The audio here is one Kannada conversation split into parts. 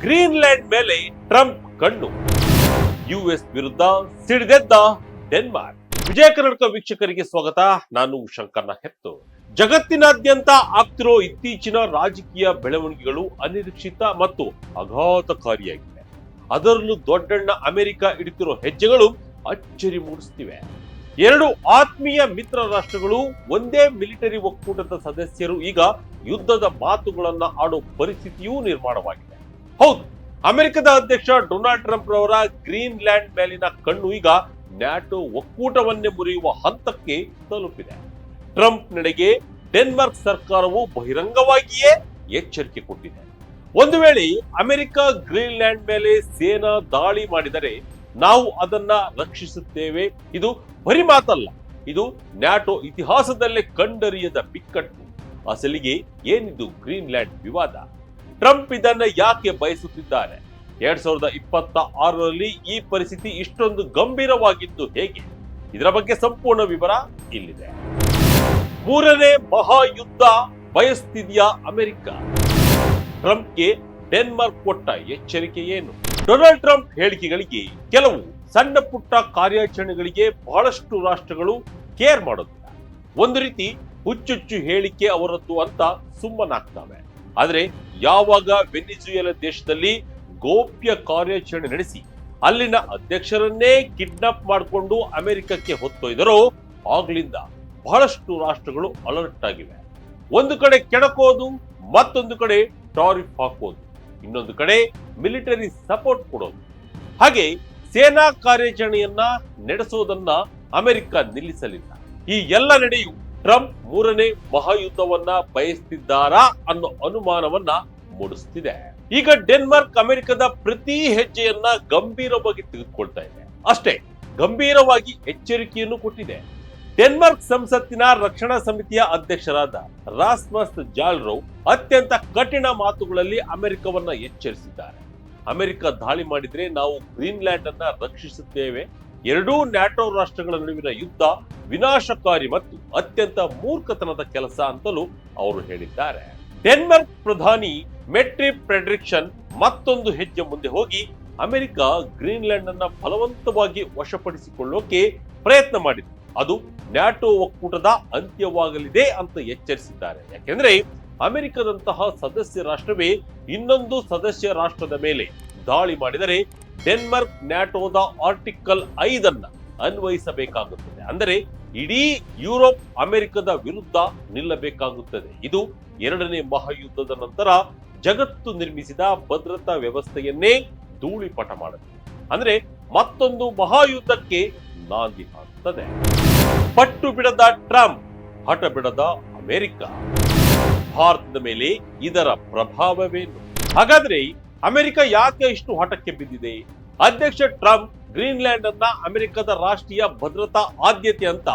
ಗ್ರೀನ್ಲ್ಯಾಂಡ್ ಮೇಲೆ ಟ್ರಂಪ್ ಕಣ್ಣು. ಯುಎಸ್ ವಿರುದ್ಧ ಸಿಡಿದೆದ್ದ ಡೆನ್ಮಾರ್ಕ್. ವಿಜಯ ಕರ್ನಾಟಕ ವೀಕ್ಷಕರಿಗೆ ಸ್ವಾಗತ. ನಾನು ಶಂಕರ್ನ ಹೆತ್ತು. ಜಗತ್ತಿನಾದ್ಯಂತ ಆಗ್ತಿರೋ ಇತ್ತೀಚಿನ ರಾಜಕೀಯ ಬೆಳವಣಿಗೆಗಳು ಅನಿರೀಕ್ಷಿತ ಮತ್ತು ಆಘಾತಕಾರಿಯಾಗಿವೆ. ಅದರಲ್ಲೂ ದೊಡ್ಡಣ್ಣ ಅಮೆರಿಕ ಇಡುತ್ತಿರೋ ಹೆಜ್ಜೆಗಳು ಅಚ್ಚರಿ ಮೂಡಿಸುತ್ತಿವೆ. ಎರಡು ಆತ್ಮೀಯ ಮಿತ್ರ ರಾಷ್ಟ್ರಗಳು, ಒಂದೇ ಮಿಲಿಟರಿ ಒಕ್ಕೂಟದ ಸದಸ್ಯರು ಈಗ ಯುದ್ಧದ ಮಾತುಗಳನ್ನ ಆಡೋ ಪರಿಸ್ಥಿತಿಯೂ ನಿರ್ಮಾಣವಾಗಿದೆ. ಹೌದು, ಅಮೆರಿಕದ ಅಧ್ಯಕ್ಷ ಡೊನಾಲ್ಡ್ ಟ್ರಂಪ್ ರವರ ಗ್ರೀನ್ಲ್ಯಾಂಡ್ ಮೇಲಿನ ಕಣ್ಣು ಈಗ ನ್ಯಾಟೋ ಒಕ್ಕೂಟವನ್ನೇ ಮುರಿಯುವ ಹಂತಕ್ಕೆ ತಲುಪಿದೆ. ಟ್ರಂಪ್ ನಡೆಗೆ ಡೆನ್ಮಾರ್ಕ್ ಸರ್ಕಾರವು ಬಹಿರಂಗವಾಗಿಯೇ ಎಚ್ಚರಿಕೆ ಕೊಟ್ಟಿದೆ. ಒಂದು ವೇಳೆ ಅಮೆರಿಕ ಗ್ರೀನ್ಲ್ಯಾಂಡ್ ಮೇಲೆ ಸೇನಾ ದಾಳಿ ಮಾಡಿದರೆ ನಾವು ಅದನ್ನ ರಕ್ಷಿಸುತ್ತೇವೆ. ಇದು ಬರಿ ಮಾತಲ್ಲ, ಇದು ನ್ಯಾಟೋ ಇತಿಹಾಸದಲ್ಲೇ ಕಂಡರಿಯದ ಬಿಕ್ಕಟ್ಟು. ಅಸಲಿಗೆ ಏನಿದು ಗ್ರೀನ್ಲ್ಯಾಂಡ್ ವಿವಾದ? ಟ್ರಂಪ್ ಇದನ್ನ ಯಾಕೆ ಬಯಸುತ್ತಿದ್ದಾರೆ? 2026ರಲ್ಲಿ ಈ ಪರಿಸ್ಥಿತಿ ಇಷ್ಟೊಂದು ಗಂಭೀರವಾಗಿದ್ದು ಹೇಗೆ? ಇದರ ಬಗ್ಗೆ ಸಂಪೂರ್ಣ ವಿವರ ಇಲ್ಲಿದೆ. ಮೂರನೇ ಮಹಾಯುದ್ಧ ಬಯಸ್ತಿದೆಯಾ ಅಮೆರಿಕ? ಟ್ರಂಪ್ಗೆ ಡೆನ್ಮಾರ್ಕ್ ಕೊಟ್ಟ ಎಚ್ಚರಿಕೆ ಏನು? ಡೊನಾಲ್ಡ್ ಟ್ರಂಪ್ ಹೇಳಿಕೆಗಳಿಗೆ, ಕೆಲವು ಸಣ್ಣ ಪುಟ್ಟ ಕಾರ್ಯಾಚರಣೆಗಳಿಗೆ ಬಹಳಷ್ಟು ರಾಷ್ಟ್ರಗಳು ಕೇರ್ ಮಾಡೋದಿಲ್ಲ. ಒಂದು ರೀತಿ ಹುಚ್ಚುಚ್ಚು ಹೇಳಿಕೆ ಅವರದ್ದು ಅಂತ ಸುಮ್ಮನಾಗ್ತವೆ. ಆದ್ರೆ ಯಾವಾಗ ವೆನಿಜುಯೆಲಾ ದೇಶದಲ್ಲಿ ಗೋಪ್ಯ ಕಾರ್ಯಾಚರಣೆ ನಡೆಸಿ ಅಲ್ಲಿನ ಅಧ್ಯಕ್ಷರನ್ನೇ ಕಿಡ್ನಾಪ್ ಮಾಡಿಕೊಂಡು ಅಮೆರಿಕಕ್ಕೆ ಹೊತ್ತೊಯ್ದರೋ ಆಗ್ಲಿಂದ ಬಹಳಷ್ಟು ರಾಷ್ಟ್ರಗಳು ಅಲರ್ಟ್ ಆಗಿವೆ. ಒಂದು ಕಡೆ ಕೆಣಕೋದು, ಮತ್ತೊಂದು ಕಡೆ ಟಾರಿಫ್ ಹಾಕೋದು, ಇನ್ನೊಂದು ಕಡೆ ಮಿಲಿಟರಿ ಸಪೋರ್ಟ್ ಕೊಡೋದು. ಹಾಗೆ ಸೇನಾ ಕಾರ್ಯಾಚರಣೆಯನ್ನ ನಡೆಸೋದನ್ನ ಅಮೆರಿಕ ನಿಲ್ಲಿಸಲಿಲ್ಲ. ಈ ಎಲ್ಲ ನಡೆಯು ಟ್ರಂಪ್ ಮೂರನೇ ಮಹಾಯುದ್ಧವನ್ನ ಬಯಸ್ತಿದ್ದಾರಾ ಅನ್ನೋ ಅನುಮಾನವನ್ನ ಮೂಡಿಸುತ್ತಿದೆ. ಈಗ ಡೆನ್ಮಾರ್ಕ್ ಅಮೆರಿಕದ ಪ್ರತಿ ಹೆಜ್ಜೆಯನ್ನ ಗಂಭೀರವಾಗಿ ತೆಗೆದುಕೊಳ್ತಾ ಇದೆ. ಅಷ್ಟೇ ಗಂಭೀರವಾಗಿ ಎಚ್ಚರಿಕೆಯನ್ನು ಕೊಟ್ಟಿದೆ. ಡೆನ್ಮಾರ್ಕ್ ಸಂಸತ್ತಿನ ರಕ್ಷಣಾ ಸಮಿತಿಯ ಅಧ್ಯಕ್ಷರಾದ ರಾಸ್ಮಸ್ ಜಾಲ್ರೋ ಅತ್ಯಂತ ಕಠಿಣ ಮಾತುಗಳಲ್ಲಿ ಅಮೆರಿಕವನ್ನ ಎಚ್ಚರಿಸಿದ್ದಾರೆ. ಅಮೆರಿಕ ದಾಳಿ ಮಾಡಿದ್ರೆ ನಾವು ಗ್ರೀನ್ಲ್ಯಾಂಡ್ ಅನ್ನ ರಕ್ಷಿಸುತ್ತೇವೆ. ಎರಡೂ ನ್ಯಾಟೋ ರಾಷ್ಟ್ರಗಳ ನಡುವಿನ ಯುದ್ಧ ವಿನಾಶಕಾರಿ ಮತ್ತು ಅತ್ಯಂತ ಮೂರ್ಖತನದ ಕೆಲಸ ಅಂತಲೂ ಅವರು ಹೇಳಿದ್ದಾರೆ. ಡೆನ್ಮಾರ್ಕ್ ಪ್ರಧಾನಿ ಮೆಟ್ರಿ ಫ್ರೆಡ್ರಿಕ್ಸನ್ ಮತ್ತೊಂದು ಹೆಜ್ಜೆ ಮುಂದೆ ಹೋಗಿ ಅಮೆರಿಕ ಗ್ರೀನ್ಲ್ಯಾಂಡ್ ಅನ್ನ ಬಲವಂತವಾಗಿ ವಶಪಡಿಸಿಕೊಳ್ಳೋಕೆ ಪ್ರಯತ್ನ ಮಾಡಿದೆ. ಅದು ನ್ಯಾಟೋ ಒಕ್ಕೂಟದ ಅಂತ್ಯವಾಗಲಿದೆ ಅಂತ ಎಚ್ಚರಿಸಿದ್ದಾರೆ. ಯಾಕೆಂದ್ರೆ ಅಮೆರಿಕದಂತಹ ಸದಸ್ಯ ರಾಷ್ಟ್ರವೇ ಇನ್ನೊಂದು ಸದಸ್ಯ ರಾಷ್ಟ್ರದ ಮೇಲೆ ದಾಳಿ ಮಾಡಿದರೆ ಡೆನ್ಮಾರ್ಕ್ ನ್ಯಾಟೋದ ಆರ್ಟಿಕಲ್ 5 ಅನ್ನ ಅನ್ವಯಿಸಬೇಕಾಗುತ್ತದೆ. ಅಂದರೆ ಇಡೀ ಯುರೋಪ್ ಅಮೆರಿಕದ ವಿರುದ್ಧ ನಿಲ್ಲಬೇಕಾಗುತ್ತದೆ. ಇದು ಎರಡನೇ ಮಹಾಯುದ್ಧದ ನಂತರ ಜಗತ್ತು ನಿರ್ಮಿಸಿದ ಭದ್ರತಾ ವ್ಯವಸ್ಥೆಯನ್ನೇ ಧೂಳಿಪಟ ಮಾಡುತ್ತದೆ. ಅಂದ್ರೆ ಮತ್ತೊಂದು ಮಹಾಯುದ್ಧಕ್ಕೆ ನಾಂದಿ ಹಾಕುತ್ತದೆ. ಪಟ್ಟು ಬಿಡದ ಟ್ರಂಪ್, ಹಠ ಬಿಡದ ಅಮೆರಿಕ. ಭಾರತದ ಮೇಲೆ ಇದರ ಪ್ರಭಾವವೇನು? ಹಾಗಾದ್ರೆ ಅಮೆರಿಕ ಯಾಕೆ ಇಷ್ಟು ಹಠಕ್ಕೆ ಬಿದ್ದಿದೆ? ಅಧ್ಯಕ್ಷ ಟ್ರಂಪ್ ಗ್ರೀನ್ಲ್ಯಾಂಡ್ ಅನ್ನ ಅಮೆರಿಕದ ರಾಷ್ಟ್ರೀಯ ಭದ್ರತಾ ಆದ್ಯತೆ ಅಂತ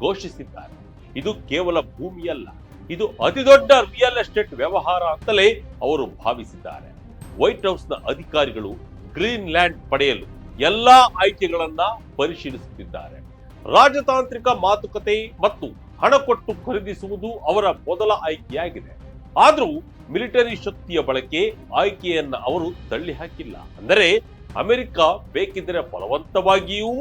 ಘೋಷಿಸಿದ್ದಾರೆ. ಇದು ಕೇವಲ ಭೂಮಿಯಲ್ಲ, ಇದು ಅತಿದೊಡ್ಡ ರಿಯಲ್ ಎಸ್ಟೇಟ್ ವ್ಯವಹಾರ ಅಂತಲೇ ಅವರು ಭಾವಿಸಿದ್ದಾರೆ. ವೈಟ್ ಹೌಸ್ನ ಅಧಿಕಾರಿಗಳು ಗ್ರೀನ್ಲ್ಯಾಂಡ್ ಪಡೆಯಲು ಎಲ್ಲಾ ಆಯ್ಕೆಗಳನ್ನ ಪರಿಶೀಲಿಸುತ್ತಿದ್ದಾರೆ. ರಾಜತಾಂತ್ರಿಕ ಮಾತುಕತೆ ಮತ್ತು ಹಣ ಕೊಟ್ಟು ಖರೀದಿಸುವುದು ಅವರ ಮೊದಲ ಆಯ್ಕೆಯಾಗಿದೆ. ಆದ್ರೂ ಮಿಲಿಟರಿ ಶಕ್ತಿಯ ಬಳಕೆ ಆಯ್ಕೆಯನ್ನ ಅವರು ತಳ್ಳಿ ಹಾಕಿಲ್ಲ. ಅಂದರೆ ಅಮೆರಿಕ ಬೇಕಿದ್ದರೆ ಬಲವಂತವಾಗಿಯೂ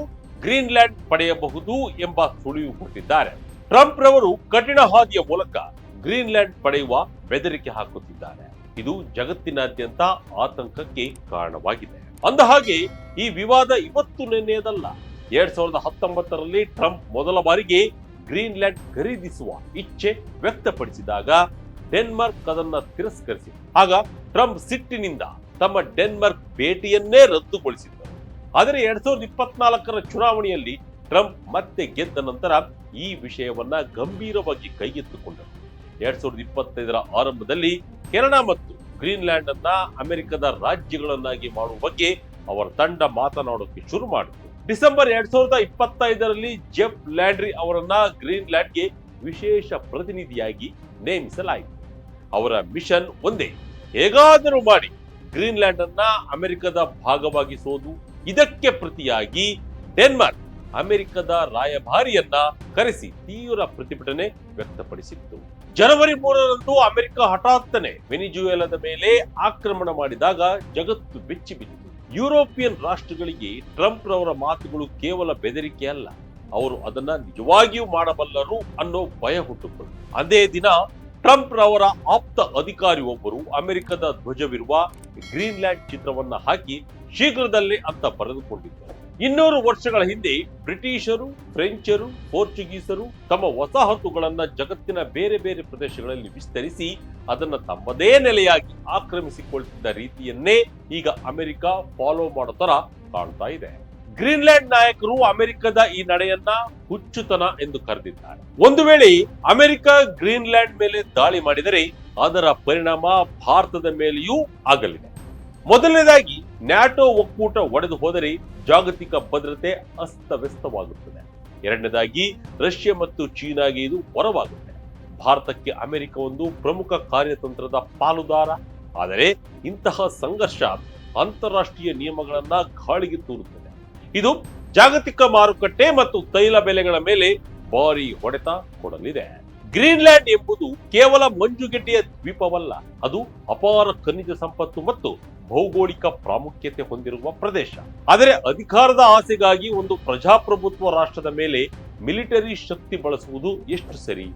ಗ್ರೀನ್ಲ್ಯಾಂಡ್ ಪಡೆಯಬಹುದು ಎಂಬ ಸುಳಿವು ಕೊಟ್ಟಿದ್ದಾರೆ. ಟ್ರಂಪ್ ರವರು ಕಠಿಣ ಹಾದಿಯ ಮೂಲಕ ಗ್ರೀನ್ಲ್ಯಾಂಡ್ ಪಡೆಯುವ ಬೆದರಿಕೆ ಹಾಕುತ್ತಿದ್ದಾರೆ. ಇದು ಜಗತ್ತಿನಾದ್ಯಂತ ಆತಂಕಕ್ಕೆ ಕಾರಣವಾಗಿದೆ. ಅಂದಹಾಗೆ ಈ ವಿವಾದ ಇವತ್ತು ನಿನ್ನೆಯದಲ್ಲ. 2019ರಲ್ಲಿ ಟ್ರಂಪ್ ಮೊದಲ ಬಾರಿಗೆ ಗ್ರೀನ್ಲ್ಯಾಂಡ್ ಖರೀದಿಸುವ ಇಚ್ಛೆ ವ್ಯಕ್ತಪಡಿಸಿದಾಗ ಡೆನ್ಮಾರ್ಕ್ ಅದನ್ನ ತಿರಸ್ಕರಿಸಿ, ಆಗ ಟ್ರಂಪ್ ಸಿಟ್ಟಿನಿಂದ ತಮ್ಮ ಡೆನ್ಮಾರ್ಕ್ ಭೇಟಿಯನ್ನೇ ರದ್ದುಗೊಳಿಸಿದ್ದರು. ಆದರೆ 2024ರ ಚುನಾವಣೆಯಲ್ಲಿ ಟ್ರಂಪ್ ಮತ್ತೆ ಗೆದ್ದ ನಂತರ ಈ ವಿಷಯವನ್ನ ಗಂಭೀರವಾಗಿ ಕೈಗೆತ್ತಿಕೊಂಡರು. 2025ರ ಆರಂಭದಲ್ಲಿ ಕೆನಡಾ ಮತ್ತು ಗ್ರೀನ್ಲ್ಯಾಂಡ್ ಅನ್ನ ಅಮೆರಿಕದ ರಾಜ್ಯಗಳನ್ನಾಗಿ ಮಾಡುವ ಬಗ್ಗೆ ಅವರ ತಂಡ ಮಾತನಾಡೋಕೆ ಶುರು ಮಾಡಿತು. ಡಿಸೆಂಬರ್ 2025ರಲ್ಲಿ ಜೆಫ್ ಲ್ಯಾಂಡ್ರಿ ಅವರನ್ನ ಗ್ರೀನ್ಲ್ಯಾಂಡ್ಗೆ ವಿಶೇಷ ಪ್ರತಿನಿಧಿಯಾಗಿ ನೇಮಿಸಲಾಯಿತು. ಅವರ ಮಿಷನ್ ಒಂದೇ, ಹೇಗಾದರೂ ಮಾಡಿ ಗ್ರೀನ್ಲ್ಯಾಂಡ್ ಅನ್ನ ಅಮೆರಿಕದ ಭಾಗವಾಗಿಸೋದು. ಇದಕ್ಕೆ ಪ್ರತಿಯಾಗಿ ಡೆನ್ಮಾರ್ಕ್ ಅಮೆರಿಕದ ರಾಯಭಾರಿಯನ್ನ ಕರೆಸಿ ತೀವ್ರ ಪ್ರತಿಭಟನೆ ವ್ಯಕ್ತಪಡಿಸಿತ್ತು. ಜನವರಿ 3ರಂದು ಅಮೆರಿಕ ಹಠಾತ್ತನೆ ವೆನಿಜುವೆಲಾದ ಮೇಲೆ ಆಕ್ರಮಣ ಮಾಡಿದಾಗ ಜಗತ್ತು ಬೆಚ್ಚಿ ಬಿತ್ತು. ಯುರೋಪಿಯನ್ ರಾಷ್ಟ್ರಗಳಿಗೆ ಟ್ರಂಪ್ ರವರ ಮಾತುಗಳು ಕೇವಲ ಬೆದರಿಕೆ ಅಲ್ಲ, ಅವರು ಅದನ್ನ ನಿಜವಾಗಿಯೂ ಮಾಡಬಲ್ಲರು ಅನ್ನೋ ಭಯ ಹುಟ್ಟುಕೊಂಡು ಅದೇ ದಿನ ಟ್ರಂಪ್ ರವರ ಆಪ್ತ ಅಧಿಕಾರಿ ಒಬ್ಬರು ಅಮೆರಿಕದ ಧ್ವಜವಿರುವ ಗ್ರೀನ್ಲ್ಯಾಂಡ್ ಚಿತ್ರವನ್ನ ಹಾಕಿ ಶೀಘ್ರದಲ್ಲೇ ಅಂತ ಬರೆದುಕೊಂಡಿದ್ದರು. 200 ವರ್ಷಗಳ ಹಿಂದೆ ಬ್ರಿಟಿಷರು, ಫ್ರೆಂಚರು, ಪೋರ್ಚುಗೀಸರು ತಮ್ಮ ವಸಾಹತುಗಳನ್ನ ಜಗತ್ತಿನ ಬೇರೆ ಬೇರೆ ಪ್ರದೇಶಗಳಲ್ಲಿ ವಿಸ್ತರಿಸಿ ಅದನ್ನ ತಮ್ಮದೇ ನೆಲೆಯಾಗಿ ಆಕ್ರಮಿಸಿಕೊಳ್ತಿದ್ದ ರೀತಿಯನ್ನೇ ಈಗ ಅಮೆರಿಕ ಫಾಲೋ ಮಾಡೋ ತರ ಕಾಣ್ತಾ ಇದೆ. ಗ್ರೀನ್ಲ್ಯಾಂಡ್ ನಾಯಕರು ಅಮೆರಿಕದ ಈ ನಡೆಯನ್ನ ಹುಚ್ಚುತನ ಎಂದು ಕರೆದಿದ್ದಾರೆ. ಒಂದು ವೇಳೆ ಅಮೆರಿಕ ಗ್ರೀನ್ಲ್ಯಾಂಡ್ ಮೇಲೆ ದಾಳಿ ಮಾಡಿದರೆ ಅದರ ಪರಿಣಾಮ ಭಾರತದ ಮೇಲೆಯೂ ಆಗಲಿದೆ. ಮೊದಲನೇದಾಗಿ ನ್ಯಾಟೋ ಒಕ್ಕೂಟ ಒಡೆದು ಹೋದರೆ ಜಾಗತಿಕ ಭದ್ರತೆ ಅಸ್ತವ್ಯಸ್ತವಾಗುತ್ತದೆ. ಎರಡನೇದಾಗಿ ರಷ್ಯಾ ಮತ್ತು ಚೀನಾಗೆ ಇದು ಹೊರವಾಗುತ್ತೆ. ಭಾರತಕ್ಕೆ ಅಮೆರಿಕ ಒಂದು ಪ್ರಮುಖ ಕಾರ್ಯತಂತ್ರದ ಪಾಲುದಾರ. ಆದರೆ ಇಂತಹ ಸಂಘರ್ಷ ಅಂತಾರಾಷ್ಟ್ರೀಯ ನಿಯಮಗಳನ್ನ ಗಾಳಿಗೆ ತೂರುತ್ತದೆ. ಇದು ಜಾಗತಿಕ ಮಾರುಕಟ್ಟೆ ಮತ್ತು ತೈಲ ಬೆಲೆಗಳ ಮೇಲೆ ಭಾರಿ ಹೊಡೆತ ಕೊಡಲಿದೆ. ಗ್ರೀನ್ಲ್ಯಾಂಡ್ ಎಂಬುದು ಕೇವಲ ಮಂಜುಗಡ್ಡೆಯ ದ್ವೀಪವಲ್ಲ, ಅದು ಅಪಾರ ಖನಿಜ ಸಂಪತ್ತು ಮತ್ತು ಭೌಗೋಳಿಕ ಪ್ರಾಮುಖ್ಯತೆ ಹೊಂದಿರುವ ಪ್ರದೇಶ. ಆದರೆ ಅಧಿಕಾರದ ಆಸೆಗಾಗಿ ಒಂದು ಪ್ರಜಾಪ್ರಭುತ್ವ ರಾಷ್ಟ್ರದ ಮೇಲೆ ಮಿಲಿಟರಿ ಶಕ್ತಿ ಬಳಸುವುದು ಎಷ್ಟು ಸರಿ?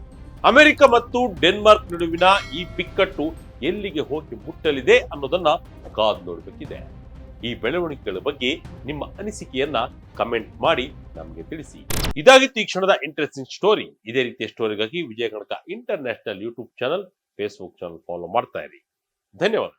ಅಮೆರಿಕ ಮತ್ತು ಡೆನ್ಮಾರ್ಕ್ ನಡುವಿನ ಈ ಬಿಕ್ಕಟ್ಟು ಎಲ್ಲಿಗೆ ಹೋಗಿ ಮುಟ್ಟಲಿದೆ ಅನ್ನೋದನ್ನ ಕಾದು ನೋಡಬೇಕಿದೆ. ಈ ಬೆಳವಣಿಗೆಗಳ ಬಗ್ಗೆ ನಿಮ್ಮ ಅನಿಸಿಕೆಯನ್ನ ಕಮೆಂಟ್ ಮಾಡಿ ನಮಗೆ ತಿಳಿಸಿ. ಇದಾಗಿತ್ತು ಈ ಕ್ಷಣದ ಇಂಟ್ರೆಸ್ಟಿಂಗ್ ಸ್ಟೋರಿ. ಇದೇ ರೀತಿಯ ಸ್ಟೋರಿಗಾಗಿ Vijaya Kanaka international YouTube channel, Facebook channel follow ಮಾಡ್ತಾ ಇರಿ. ಧನ್ಯವಾದ.